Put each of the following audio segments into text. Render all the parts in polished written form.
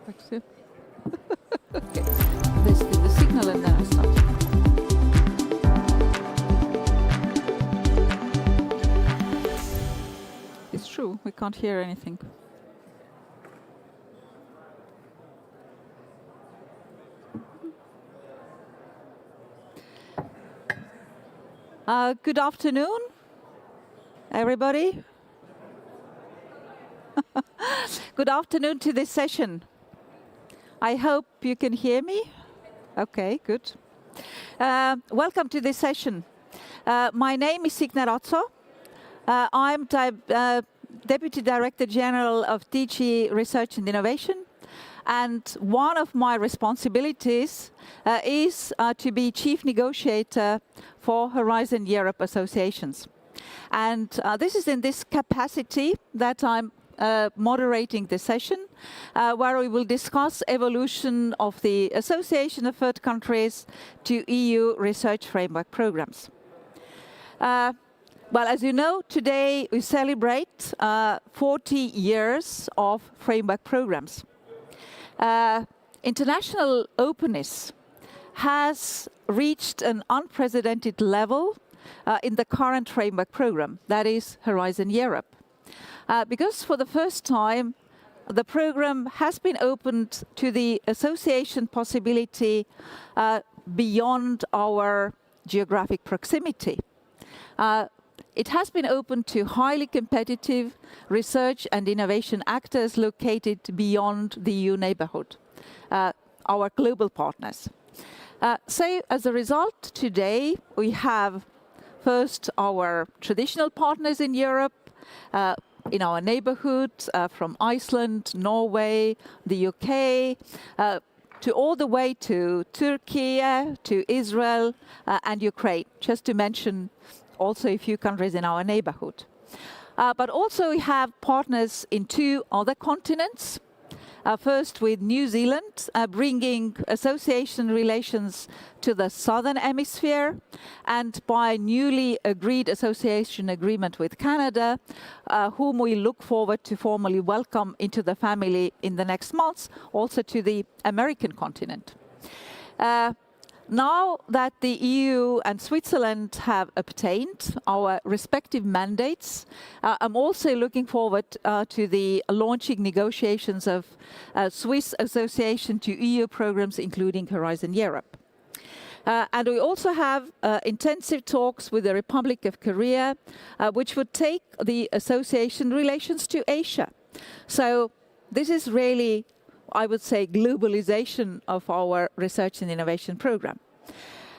Okay. This is the signal and then I start. It's true, we can't hear anything. Good afternoon, everybody. Good afternoon to this session. I hope you can hear me. Okay, good. Welcome to this session. My name is Signe Ratso. I'm Deputy Director General of DG Research and Innovation. And one of my responsibilities is to be Chief Negotiator for Horizon Europe associations. And this is in this capacity that I'm moderating the session, where we will discuss evolution of the Association of Third Countries to EU research framework programs. Well, as you know, today we celebrate 40 years of framework programs. International openness has reached an unprecedented level in the current framework program, that is Horizon Europe. Because for the first time, the program has been opened to the association possibility beyond our geographic proximity. It has been open to highly competitive research and innovation actors located beyond the EU neighborhood, our global partners. So as a result, today we have first our traditional partners in Europe, in our neighborhood, from Iceland, Norway, the UK, to all the way to Turkey, to Israel and Ukraine, just to mention also a few countries in our neighborhood. But also we have partners in two other continents. First with New Zealand, bringing association relations to the southern hemisphere, and by newly agreed association agreement with Canada, whom we look forward to formally welcome into the family in the next months, also to the American continent. Now that the EU and Switzerland have obtained our respective mandates, I'm also looking forward to the launching negotiations of Swiss association to EU programs, including Horizon Europe. And we also have intensive talks with the Republic of Korea, which would take the association relations to Asia. So this is really, I would say, globalization of our research and innovation program.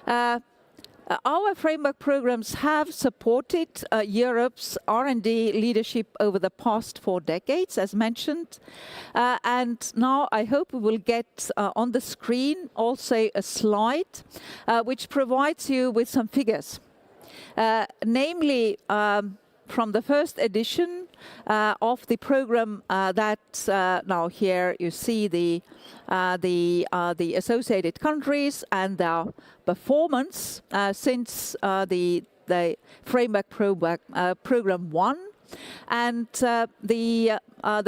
Our framework programs have supported Europe's R&D leadership over the past 4 decades, as mentioned. And now I hope we will get on the screen also a slide which provides you with some figures. Namely, from the first edition of the program that now here you see the associated countries and their performance since the framework program 1. And the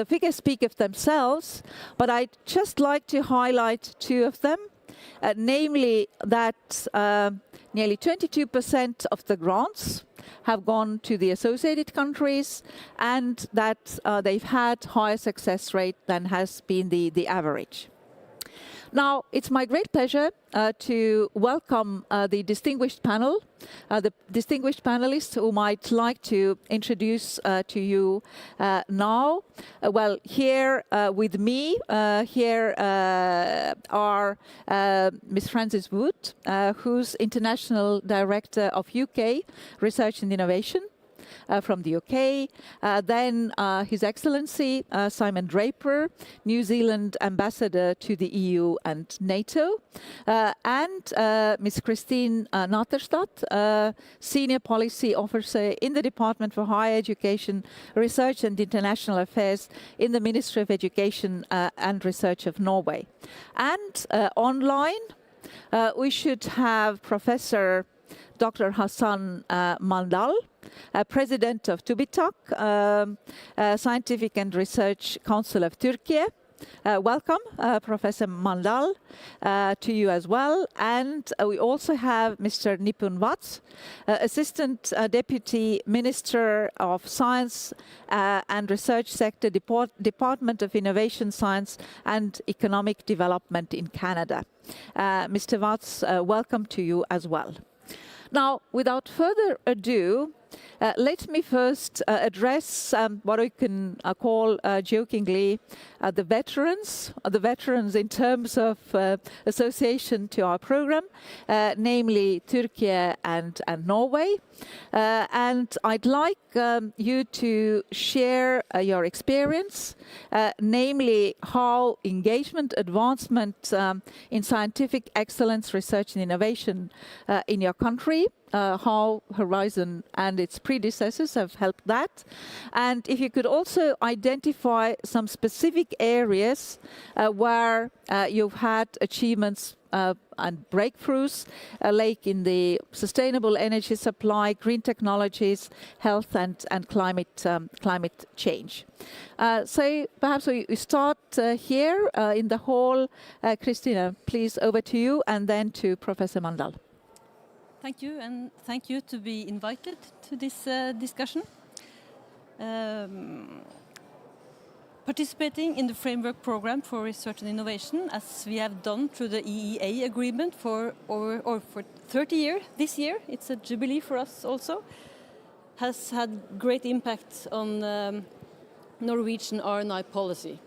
figures speak of themselves, but I'd just like to highlight 2 of them. Namely that nearly 22% of the grants have gone to the associated countries, and that they've had higher success rate than has been the average. Now, it's my great pleasure to welcome the distinguished panel, the distinguished panelists whom I'd like to introduce to you now. Well, here with me, here are Ms. Frances Wood, who's International Director of UK Research and Innovation. From the UK, then His Excellency Simon Draper, New Zealand Ambassador to the EU and NATO, and Ms. Christine Natterstadt, Senior Policy Officer in the Department for Higher Education, Research and International Affairs in the Ministry of Education and Research of Norway. And online, we should have Professor Dr. Hassan Mandal, President of TÜBİTAK, Scientific and Research Council of Turkey, welcome Professor Mandal to you as well. And we also have Mr. Nipun Vats, Assistant Deputy Minister of Science and Research Sector, Department of Innovation, Science and Economic Development in Canada. Mr. Vats, welcome to you as well. Now, without further ado, let me first address what we can call jokingly the veterans in terms of association to our program, namely Turkey and Norway. And I'd like you to share your experience, namely how engagement, advancement in scientific excellence, research and innovation in your country, how Horizon and its predecessors have helped that. And if you could also identify some specific areas where you've had achievements and breakthroughs, like in the sustainable energy supply, green technologies, health and climate change. So perhaps we start here in the hall. Christina, please, over to you, and then to Professor Mandal. Thank you, and thank you to be invited to this discussion. Participating in the Framework Program for Research and Innovation, as we have done through the EEA agreement for 30 years, this year, it's a jubilee for us also, has had great impact on Norwegian R&I policy.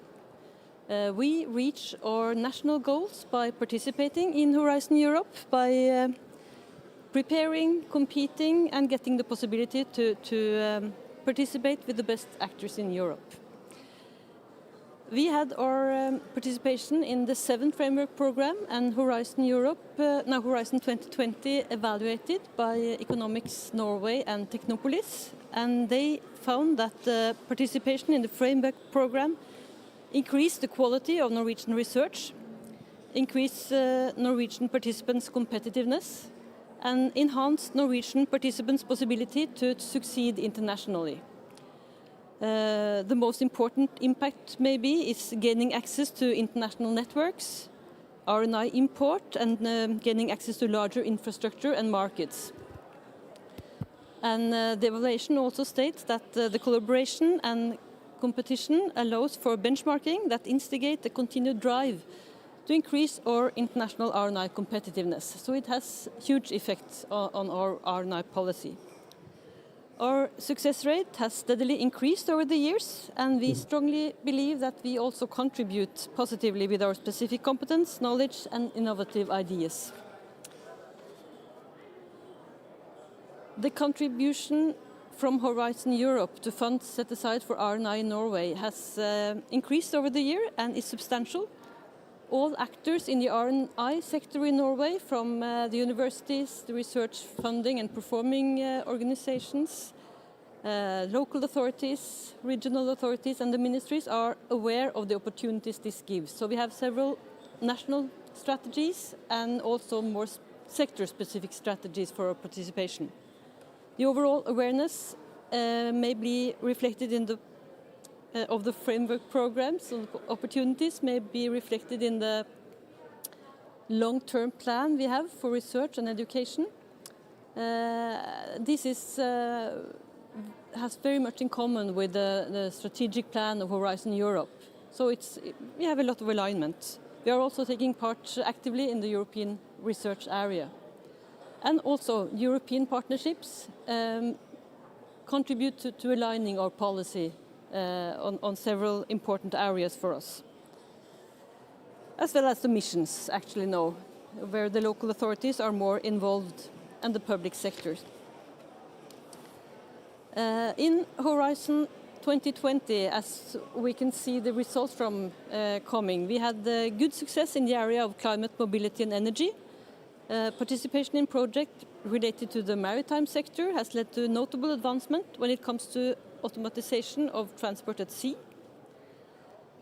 We reach our national goals by participating in Horizon Europe, by preparing, competing and getting the possibility to participate with the best actors in Europe. We had our participation in the 7th Framework Program and Horizon Europe, now Horizon 2020, evaluated by Economics Norway and Technopolis, and they found that participation in the Framework Program increased the quality of Norwegian research, increased Norwegian participants' competitiveness, and enhanced Norwegian participants' possibility to succeed internationally. The most important impact maybe is gaining access to international networks, R&I import, and gaining access to larger infrastructure and markets. And the evaluation also states that the collaboration and competition allows for benchmarking that instigate a continued drive to increase our international R&I competitiveness. So it has huge effects on our R&I policy. Our success rate has steadily increased over the years, and we strongly believe that we also contribute positively with our specific competence, knowledge and innovative ideas. The contribution from Horizon Europe to funds set aside for R&I in Norway has increased over the year and is substantial. All actors in the R&I sector in Norway, from the universities, the research funding and performing organizations, local authorities, regional authorities and the ministries are aware of the opportunities this gives. So we have several national strategies and also more sector-specific strategies for our participation. The overall awareness may be reflected in the of the framework programs, so opportunities may be reflected in the long-term plan we have for research and education. This has very much in common with the strategic plan of Horizon Europe. So we have a lot of alignment. We are also taking part actively in the European research area. And also European partnerships contribute to aligning our policy on several important areas for us, as well as the missions actually now, where the local authorities are more involved and the public sectors. In Horizon 2020, as we can see the results from coming, we had good success in the area of climate, mobility and energy. Participation in projects related to the maritime sector has led to notable advancement when it comes to automatization of transport at sea.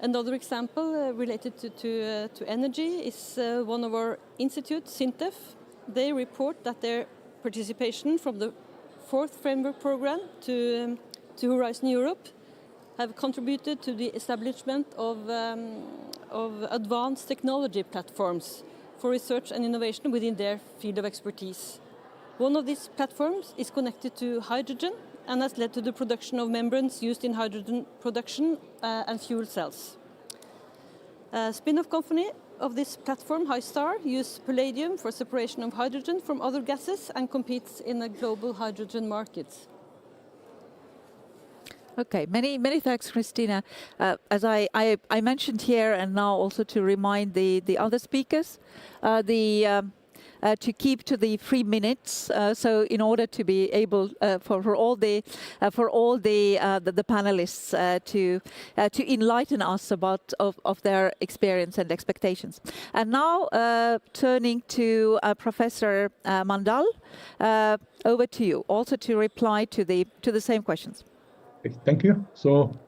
Another example related to energy is one of our institutes, SINTEF. They report that their participation from the 4th Framework Program to Horizon Europe have contributed to the establishment of advanced technology platforms for research and innovation within their field of expertise. One of these platforms is connected to hydrogen and has led to the production of membranes used in hydrogen production and fuel cells. A spin-off company of this platform, HyStar, uses palladium for separation of hydrogen from other gases and competes in a global hydrogen market. Okay, many thanks, Christina. As I mentioned here, and now also to remind the other speakers, to keep to the 3 minutes. So in order to be able for all the panelists to enlighten us about of their experience and expectations. And now turning to Professor Mandal, over to you, also to reply to the same questions. Thank you. So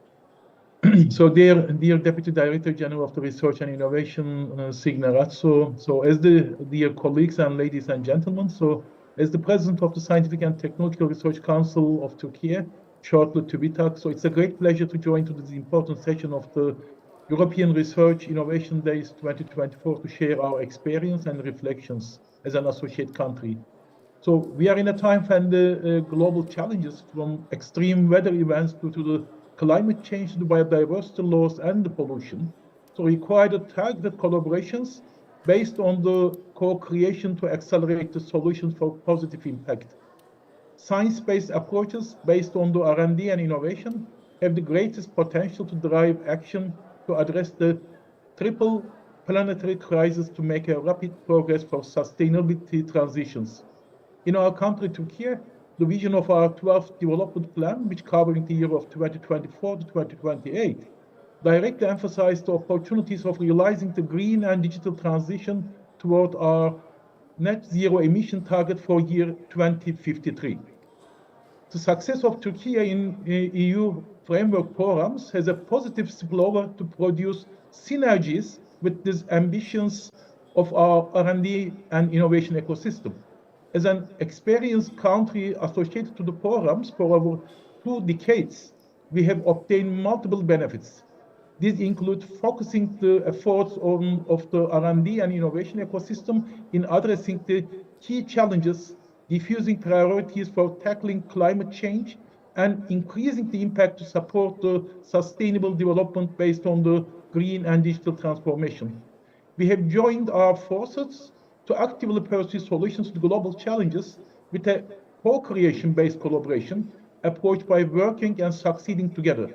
dear Deputy Director General of the Research and Innovation, Signe Ratzo, so as the dear colleagues and ladies and gentlemen, so as the President of the Scientific and Technological Research Council of Turkey, shortly TÜBİTAK, so it's a great pleasure to join to this important session of the European Research Innovation Days 2024 to share our experience and reflections as an associate country. So we are in a time when the global challenges from extreme weather events due to the climate change, the biodiversity loss, and the pollution, so require targeted collaborations based on the co-creation to accelerate the solutions for positive impact. Science-based approaches based on the R&D and innovation have the greatest potential to drive action to address the triple planetary crisis to make a rapid progress for sustainability transitions. In our country, Turkey, the vision of our 12th development plan, which covering the year of 2024 to 2028, directly emphasized the opportunities of realizing the green and digital transition toward our net zero emission target for year 2053. The success of Turkey in EU framework programs has a positive spillover to produce synergies with these ambitions of our R&D and innovation ecosystem. As an experienced country associated to the programs for over 2 decades, we have obtained multiple benefits. These include focusing the efforts of the R&D and innovation ecosystem in addressing the key challenges, diffusing priorities for tackling climate change, and increasing the impact to support the sustainable development based on the green and digital transformation. We have joined our forces to actively pursue solutions to global challenges with a co-creation based collaboration approach by working and succeeding together.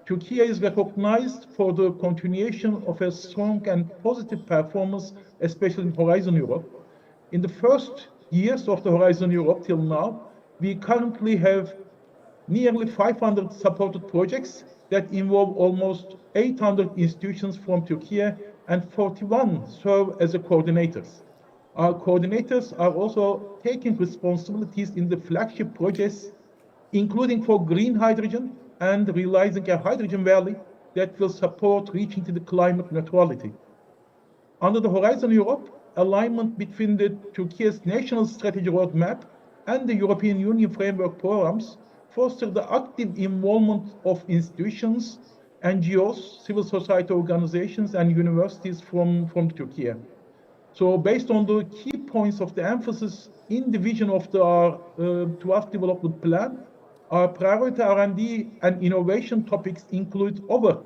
Turkey is recognized for the continuation of a strong and positive performance, especially in Horizon Europe. In the first years of the Horizon Europe till now, we currently have nearly 500 supported projects that involve almost 800 institutions from Turkey, and 41 serve as coordinators. Our coordinators are also taking responsibilities in the flagship projects, including for green hydrogen and realizing a hydrogen valley that will support reaching to the climate neutrality. Under the Horizon Europe, alignment between the Turkey's national strategy roadmap and the European Union framework programs foster the active involvement of institutions, NGOs, civil society organizations, and universities from Turkey. So based on the key points of the emphasis in the vision of our 12th development plan, our priority R&D and innovation topics include over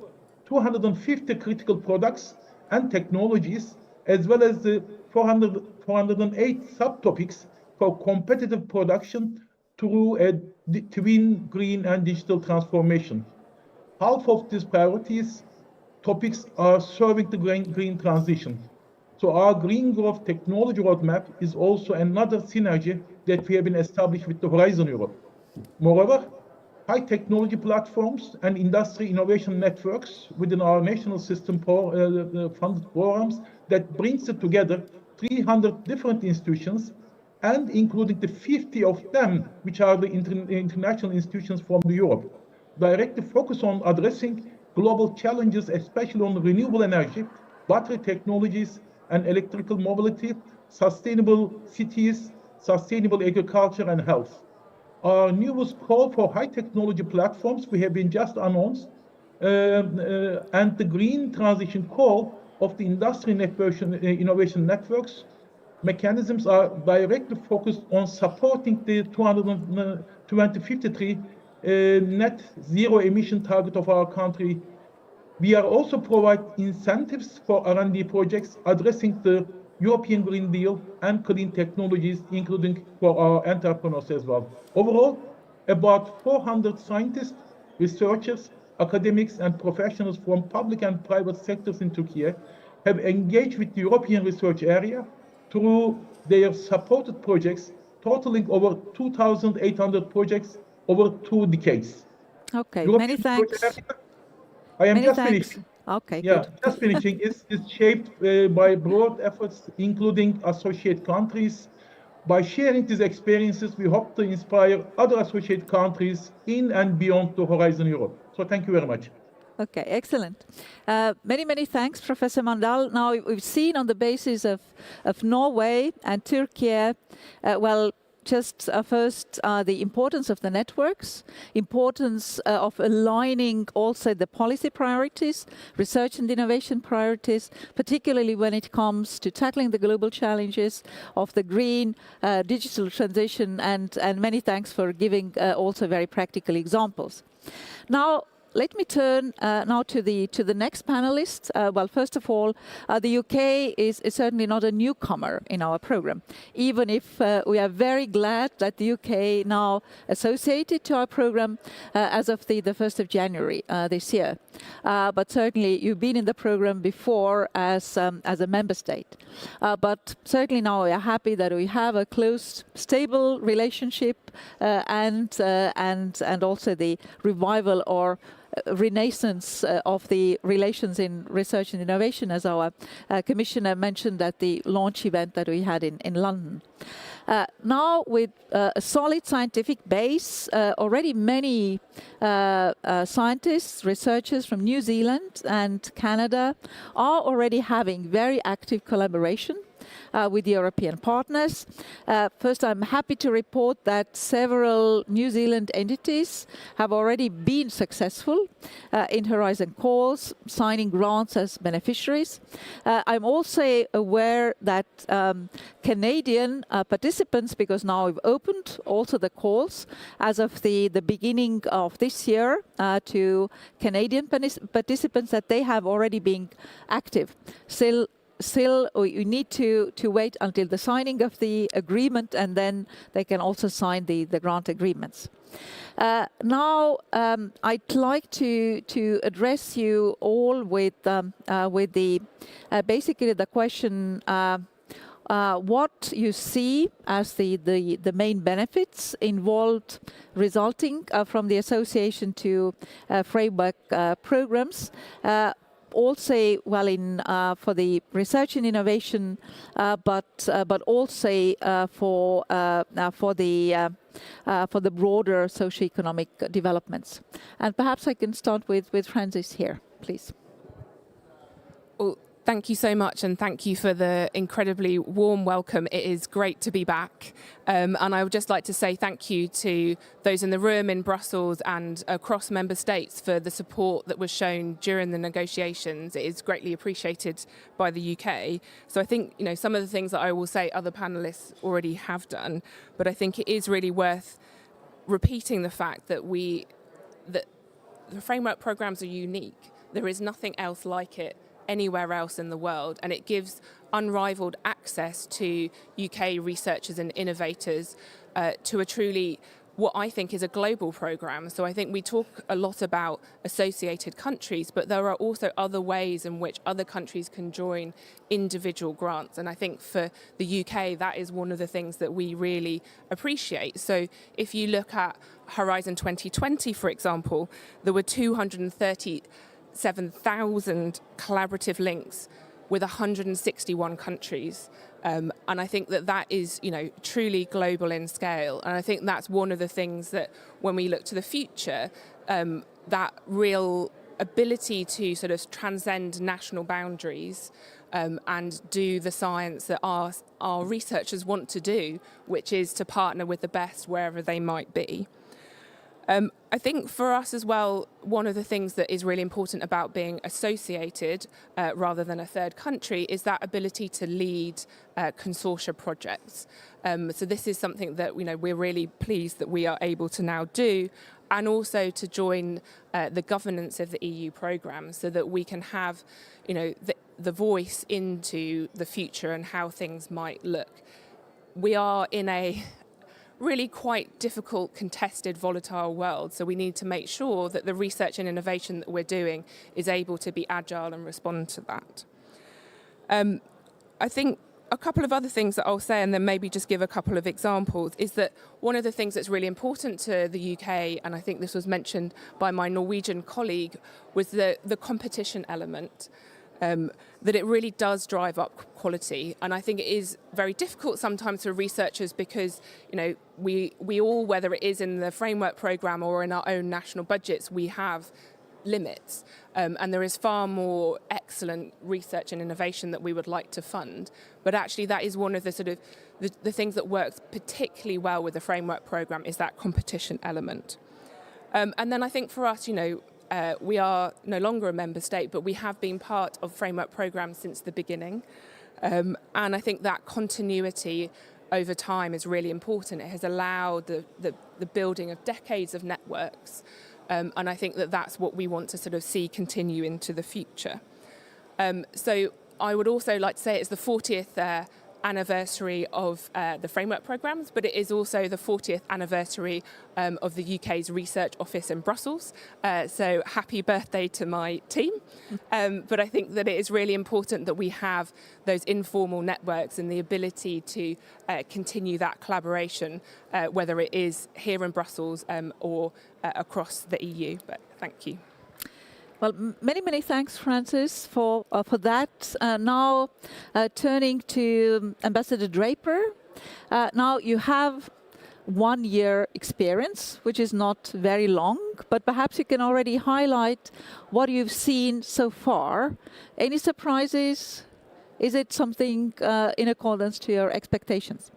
250 critical products and technologies, as well as the 408 subtopics for competitive production through a twin green and digital transformation. Half of these priorities topics are serving the green transition. So our green growth technology roadmap is also another synergy that we have been established with the Horizon Europe. Moreover, high technology platforms and industry innovation networks within our national system funded programs that brings it together 300 different institutions, and including the 50 of them, which are the international institutions from Europe, directly focus on addressing global challenges, especially on renewable energy, battery technologies, and electrical mobility, sustainable cities, sustainable agriculture, and health. Our newest call for high technology platforms we have been just announced and the green transition call of the industry innovation networks mechanisms are directly focused on supporting the 2053 net zero emission target of our country. We are also providing incentives for R&D projects addressing the European Green Deal and clean technologies, including for our entrepreneurs as well. Overall, about 400 scientists, researchers, academics, and professionals from public and private sectors in Turkey have engaged with the European research area through their supported projects, totaling over 2,800 projects over 2 decades. Okay, European many thanks. research area, I am Many just thanks. finishing. Okay, Yeah, good. just finishing. Is shaped by broad efforts, including associate countries. By sharing these experiences, we hope to inspire other associate countries in and beyond the Horizon Europe. So thank you very much. Okay, excellent. Many thanks, Professor Mandal. Now, we've seen on the basis of Norway and Turkey, well, just first the importance of the networks, importance of aligning also the policy priorities, research and innovation priorities, particularly when it comes to tackling the global challenges of the green digital transition, and many thanks for giving also very practical examples. Now, let me turn now to the next panelist. Well, first of all, the UK is certainly not a newcomer in our program, even if we are very glad that the UK now associated to our program as of the 1st of January this year. But certainly you've been in the program before as a member state. But certainly now we are happy that we have a close, stable relationship and also the revival or renaissance of the relations in research and innovation, as our commissioner mentioned at the launch event that we had in London. Now, with a solid scientific base, already many scientists, researchers from New Zealand and Canada are already having very active collaboration with European partners. First, I'm happy to report that several New Zealand entities have already been successful in Horizon calls, signing grants as beneficiaries. I'm also aware that Canadian participants, because now we've opened also the calls as of the beginning of this year to Canadian participants, that they have already been active. Still, you need to wait until the signing of the agreement, and then they can also sign the grant agreements. Now, I'd like to address you all with the basically the question: what you see as the main benefits involved resulting from the association to framework programs. Also, well, for the research and innovation, but also for the broader socio-economic developments. And perhaps I can start with Francis here, please. Well, thank you so much, and thank you for the incredibly warm welcome. It is great to be back. And I would just like to say thank you to those in the room in Brussels and across member states for the support that was shown during the negotiations. It is greatly appreciated by the UK. So I think, some of the things that I will say other panelists already have done, but I think it is really worth repeating the fact that that the framework programs are unique. There is nothing else like it anywhere else in the world, and it gives unrivaled access to UK researchers and innovators to a truly, what I think is a global programme. So I think we talk a lot about associated countries, but there are also other ways in which other countries can join individual grants. And I think for the UK, that is one of the things that we really appreciate. So if you look at Horizon 2020, for example, there were 237,000 collaborative links with 161 countries. And I think that is, truly global in scale. And I think that's one of the things that when we look to the future, that real ability to sort of transcend national boundaries and do the science that our researchers want to do, which is to partner with the best wherever they might be. I think for us as well, one of the things that is really important about being associated rather than a third country is that ability to lead consortia projects. So this is something that we're really pleased that we are able to now do, and also to join the governance of the EU programme so that we can have the voice into the future and how things might look. We are in a really quite difficult, contested, volatile world. So we need to make sure that the research and innovation that we're doing is able to be agile and respond to that. I think a couple of other things that I'll say, and then maybe just give a couple of examples, is that one of the things that's really important to the UK, and I think this was mentioned by my Norwegian colleague, was the competition element. That it really does drive up quality, and I think it is very difficult sometimes for researchers because we all, whether it is in the framework programme or in our own national budgets, we have limits, and there is far more excellent research and innovation that we would like to fund. But actually, that is one of the sort of the things that works particularly well with the framework programme is that competition element. And then I think for us, we are no longer a member state, but we have been part of framework programmes since the beginning. And I think that continuity over time is really important. It has allowed the building of decades of networks. And I think that that's what we want to sort of see continue into the future. So I would also like to say it's the 40th anniversary of the framework programmes, but it is also the 40th anniversary of the UK's research office in Brussels. So happy birthday to my team. But I think that it is really important that we have those informal networks and the ability to continue that collaboration, whether it is here in Brussels or across the EU. But thank you. Well, many thanks, Francis, for that. Now, turning to Ambassador Draper. Now, you have 1 year experience, which is not very long, but perhaps you can already highlight what you've seen so far. Any surprises? Is it something in accordance to your expectations?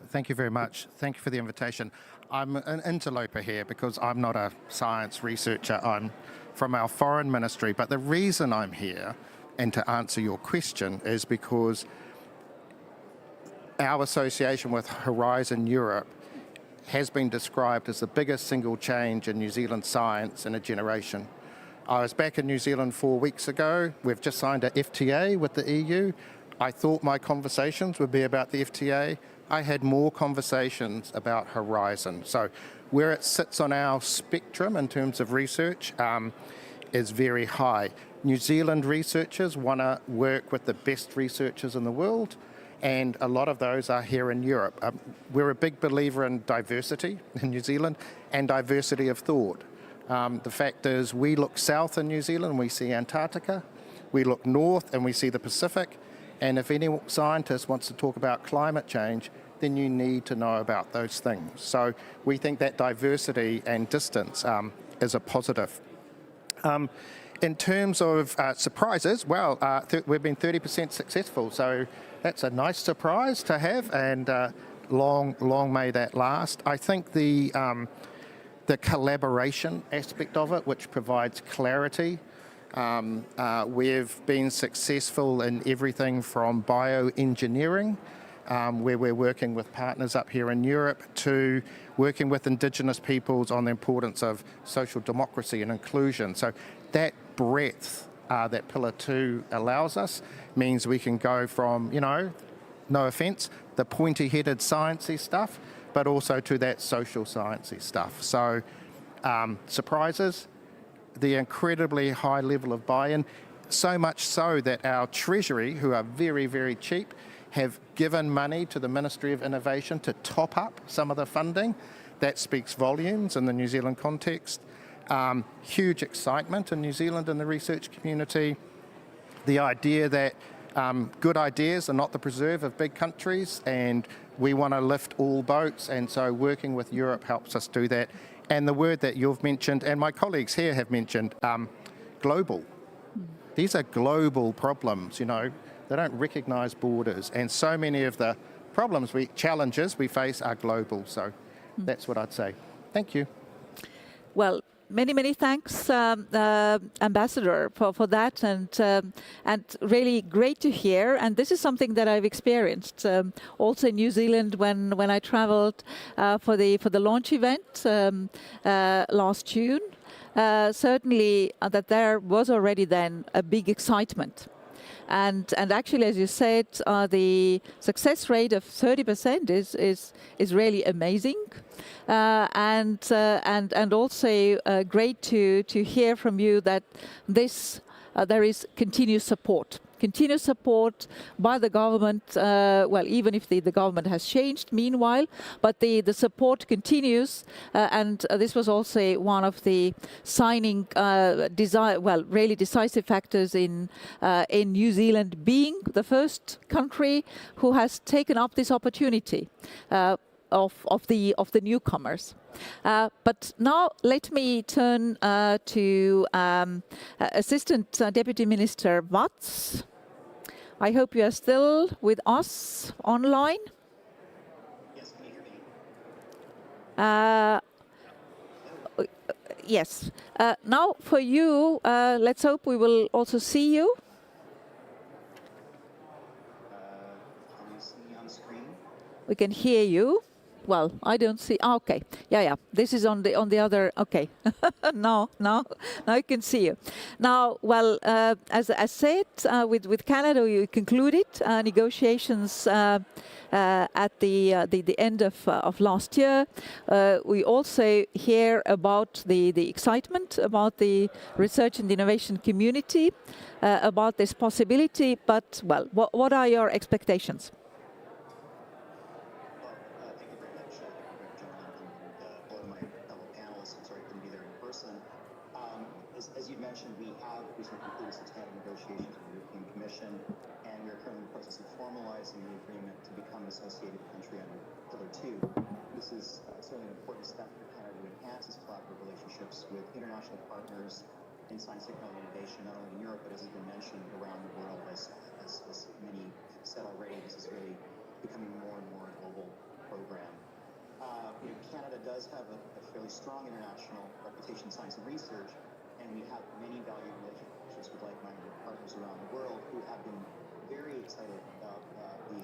Thank you very much. Thank you for the invitation. I'm an interloper here because I'm not a science researcher. I'm from our foreign ministry. But the reason I'm here, and to answer your question, is because our association with Horizon Europe has been described as the biggest single change in New Zealand science in a generation. I was back in New Zealand 4 weeks ago. We've just signed a FTA with the EU. I thought my conversations would be about the FTA. I had more conversations about Horizon. So where it sits on our spectrum in terms of research is very high. New Zealand researchers want to work with the best researchers in the world, and a lot of those are here in Europe. We're a big believer in diversity in New Zealand and diversity of thought. The fact is, we look south in New Zealand and we see Antarctica. We look north and we see the Pacific. And if any scientist wants to talk about climate change, then you need to know about those things. So we think that diversity and distance is a positive. In terms of surprises, well, we've been 30% successful, so that's a nice surprise to have, and long may that last. I think the collaboration aspect of it, which provides clarity. We've been successful in everything from bioengineering, where we're working with partners up here in Europe, to working with Indigenous peoples on the importance of social democracy and inclusion. So that breadth that Pillar 2 allows us means we can go from, no offence, the pointy-headed sciencey stuff, but also to that social sciencey stuff. So surprises, the incredibly high level of buy-in, so much so that our Treasury, who are very, very cheap, have given money to the Ministry of Innovation to top up some of the funding. That speaks volumes in the New Zealand context. Huge excitement in New Zealand in the research community. The idea that good ideas are not the preserve of big countries, and we want to lift all boats, and so working with Europe helps us do that. And the word that you've mentioned, and my colleagues here have mentioned, global. These are global problems, They don't recognise borders, and so many of the challenges we face are global. So that's what I'd say. Thank you. many thanks, Ambassador, for that, and really great to hear. And this is something that I've experienced also in New Zealand when I travelled for the launch event last June. Certainly, that there was already then a big excitement. And actually, as you said, the success rate of 30% is really amazing, and also great to hear from you that this there is continuous support. Continuous support by the government, well, even if the government has changed meanwhile, but the support continues, and this was also one of the signing, really decisive factors in New Zealand being the first country who has taken up this opportunity of the newcomers. But now let me turn to Assistant Deputy Minister Watts. I hope you are still with us online. Yes, can you hear me? Yes. Now for you, let's hope we will also see you. Can you see me on screen? We can hear you. Well, I don't see. Okay, yeah. This is on the other. Okay, now you can see you. Now, well, as I said, with Canada, we concluded negotiations at the end of last year. We also hear about the excitement about the research and innovation community about this possibility. But well, what are your expectations? As you mentioned, we have recently concluded substantive negotiations with the European Commission, and we are currently in the process of formalizing the agreement to become an associated country under Pillar 2. This is certainly an important step for Canada to enhance its collaborative relationships with international partners in science, technology, and innovation, not only in Europe, but as has been mentioned, around the world. As many said already, this is really becoming more and more a global program. Canada does have a fairly strong international reputation in science and research, and we have many valued relationships with like-minded partners around the world who have been very excited about the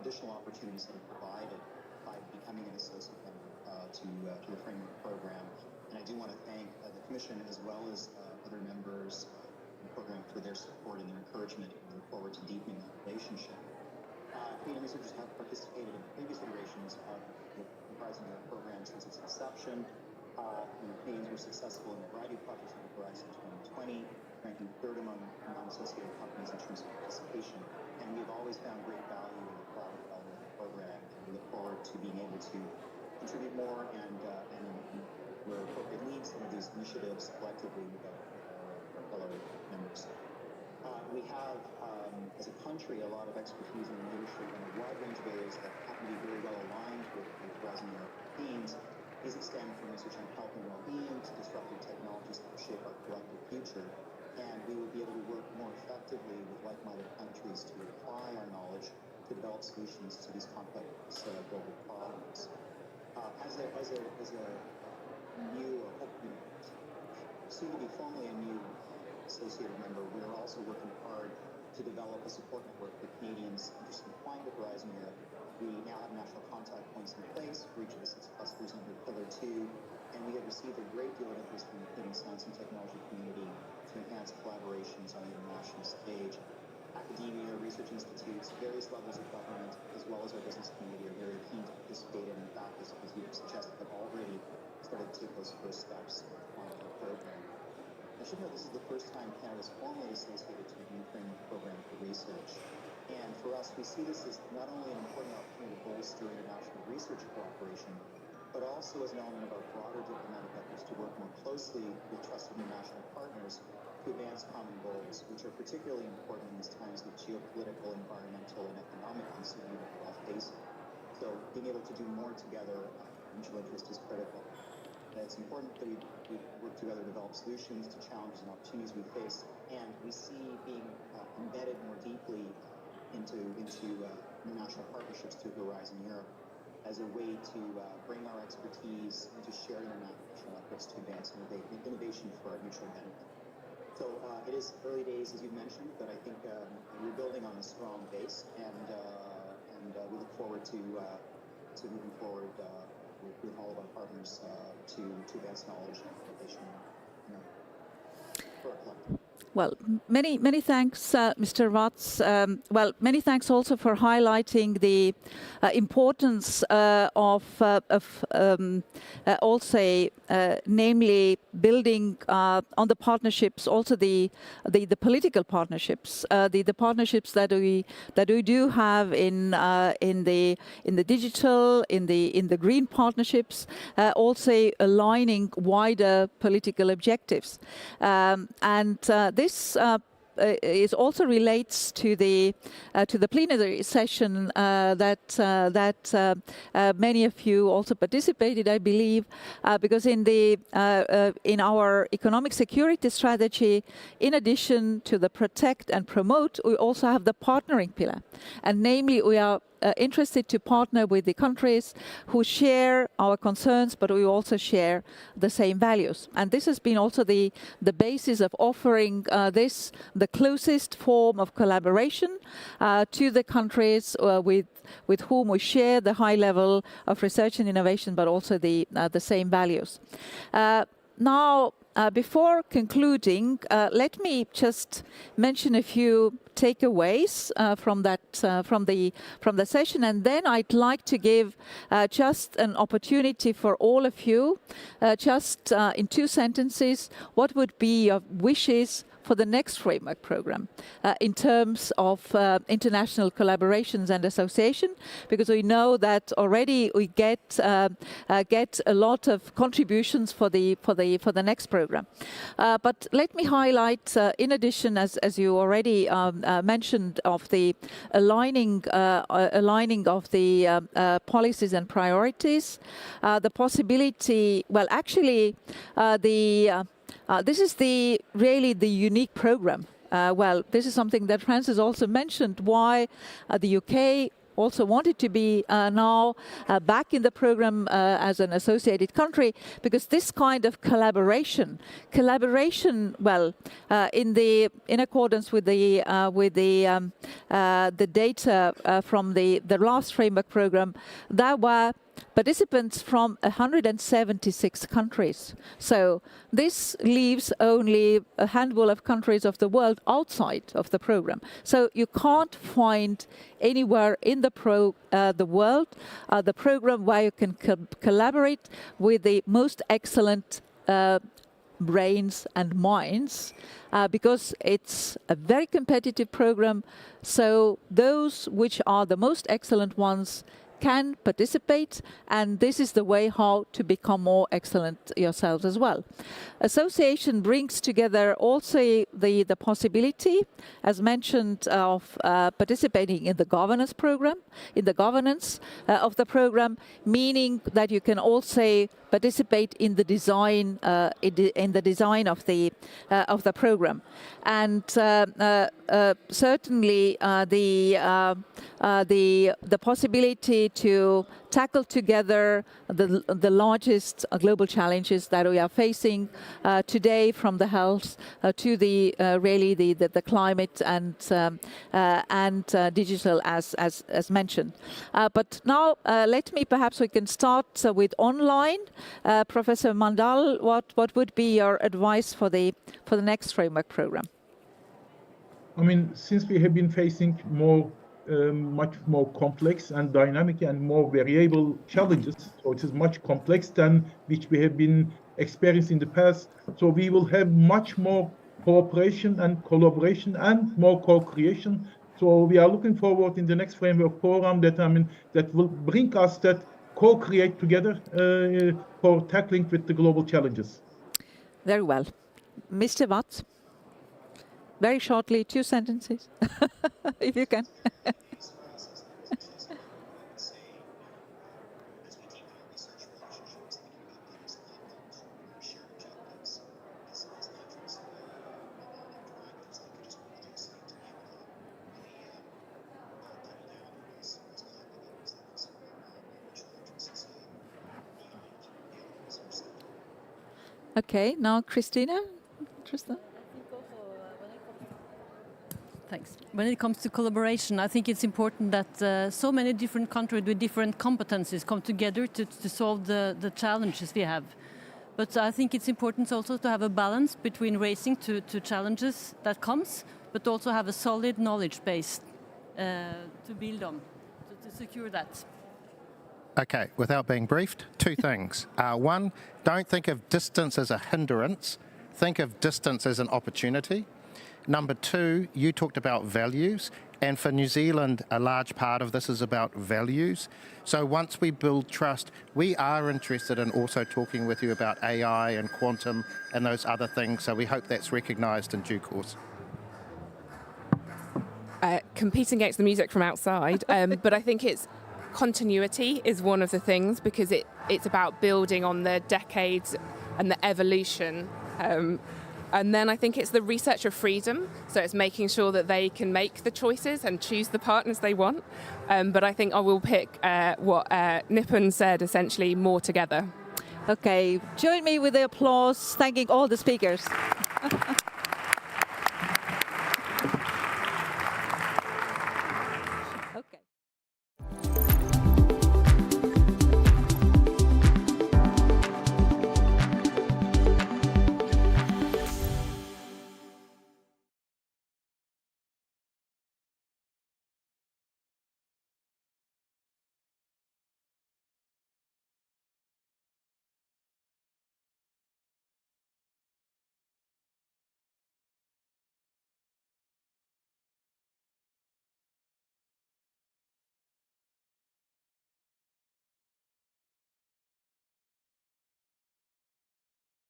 additional opportunities that are provided by becoming an associate member to the framework program. And I do want to thank the Commission as well as other members of the program for their support and their encouragement, and we look forward to deepening that relationship. Canadian researchers have participated in previous iterations of the Horizon Europe program since its inception. Canadians were successful in a variety of projects under Horizon 2020, ranking third among non-associated companies in terms of participation. And we've always found great value in the collaborative development of the program, and we look forward to being able to contribute more and where appropriate lead some of these initiatives collectively with our fellow members. We have, as a country, a lot of expertise and leadership in a wide range of areas that happen to be very well aligned with Horizon Europe themes. These extend from research on health and well-being to disruptive technologies that shape our collective future. And we will be able to work more effectively with like-minded countries to apply our knowledge to develop solutions to these complex global problems. As a new, or soon to be formally a new associated member, we are also working hard to develop a support network for Canadians interested in applying to Horizon Europe. We now have national contact points in place for each of the 6 clusters under Pillar 2, and we have received a great deal of interest from the Canadian science and technology community to enhance collaborations on the international stage. Academia, research institutes, various levels of government, as well as our business community are very keen to participate, and in fact, as you've suggested, have already started to take those first steps on the program. I should note this is the first time Canada is formally associated to a new framework program for research. And for us, we see this as not only an important opportunity to bolster international research cooperation, but also as an element of our broader diplomatic efforts to work more closely with trusted international partners to advance common goals, which are particularly important in these times of geopolitical, environmental, and economic uncertainty that we're all facing. So being able to do more together, mutual interest is critical. It's important that we work together to develop solutions to challenges and opportunities we face, and we see being embedded more deeply into international partnerships through Horizon Europe as a way to bring our expertise and to share international efforts to advance innovation for our mutual benefit. So it is early days, as you mentioned, but I think we're building on a strong base, and we look forward to moving forward with all of our partners to advance knowledge and innovation for our collective. Well, many thanks, Mr. Watts. Well, many thanks also for highlighting the importance of also, namely building on the partnerships, also the political partnerships, the partnerships that we do have in the digital, in the green partnerships, also aligning wider political objectives, and this is also relates to the plenary session that many of you also participated, I believe, because in our economic security strategy, in addition to the protect and promote, we also have the partnering pillar, and namely we are interested to partner with the countries who share our concerns, but we also share the same values. And this has been also the basis of offering the closest form of collaboration to the countries with whom we share the high level of research and innovation, but also the same values. Now, before concluding, let me just mention a few takeaways from the session, and then I'd like to give just an opportunity for all of you, just in 2 sentences, what would be your wishes for the next framework program in terms of international collaborations and association, because we know that already we get a lot of contributions for the next program. But let me highlight, in addition, as you already mentioned, of the aligning of the policies and priorities, the possibility. Well, actually, this is really the unique program. Well, this is something that Francis also mentioned, why the UK also wanted to be now back in the program as an associated country, because this kind of collaboration, well, in accordance with the data from the last framework program, there were participants from 176 countries. So this leaves only a handful of countries of the world outside of the program. So you can't find anywhere in the world the program where you can collaborate with the most excellent brains and minds, because it's a very competitive program. So those which are the most excellent ones can participate, and this is the way how to become more excellent yourselves as well. Association brings together also the possibility, as mentioned, of participating in the governance program, in the governance of the program, meaning that you can also participate in the design of the program, and certainly the possibility to tackle together the largest global challenges that we are facing today, from the health to the climate and digital, as mentioned. But now let me, perhaps we can start with online. Professor Mandal, what would be your advice for the next framework program? I mean, since we have been facing much more complex and dynamic and more variable challenges, so it is much complex than which we have been experienced in the past. So we will have much more cooperation and collaboration and more co-creation. So we are looking forward in the next framework program that will bring us that co-create together for tackling with the global challenges. Very well. Mr. Watts, very shortly, 2 sentences, if you can. Okay, now Christina. Thanks. When it comes to collaboration, I think it's important that so many different countries with different competencies come together to solve the challenges we have. But I think it's important also to have a balance between racing to challenges that comes, but also have a solid knowledge base to build on, to secure that. Okay, without being briefed, two things. One, don't think of distance as a hindrance, think of distance as an opportunity. Number two, you talked about values, and for New Zealand, a large part of this is about values. So once we build trust, we are interested in also talking with you about AI and quantum and those other things, so we hope that's recognised in due course. Competing against the music from outside, but I think it's continuity is one of the things, because it's about building on the decades and the evolution. And then I think it's the research of freedom, so it's making sure that they can make the choices and choose the partners they want. But I think I will pick what Nipun said, essentially more together. Okay, join me with the applause, thanking all the speakers.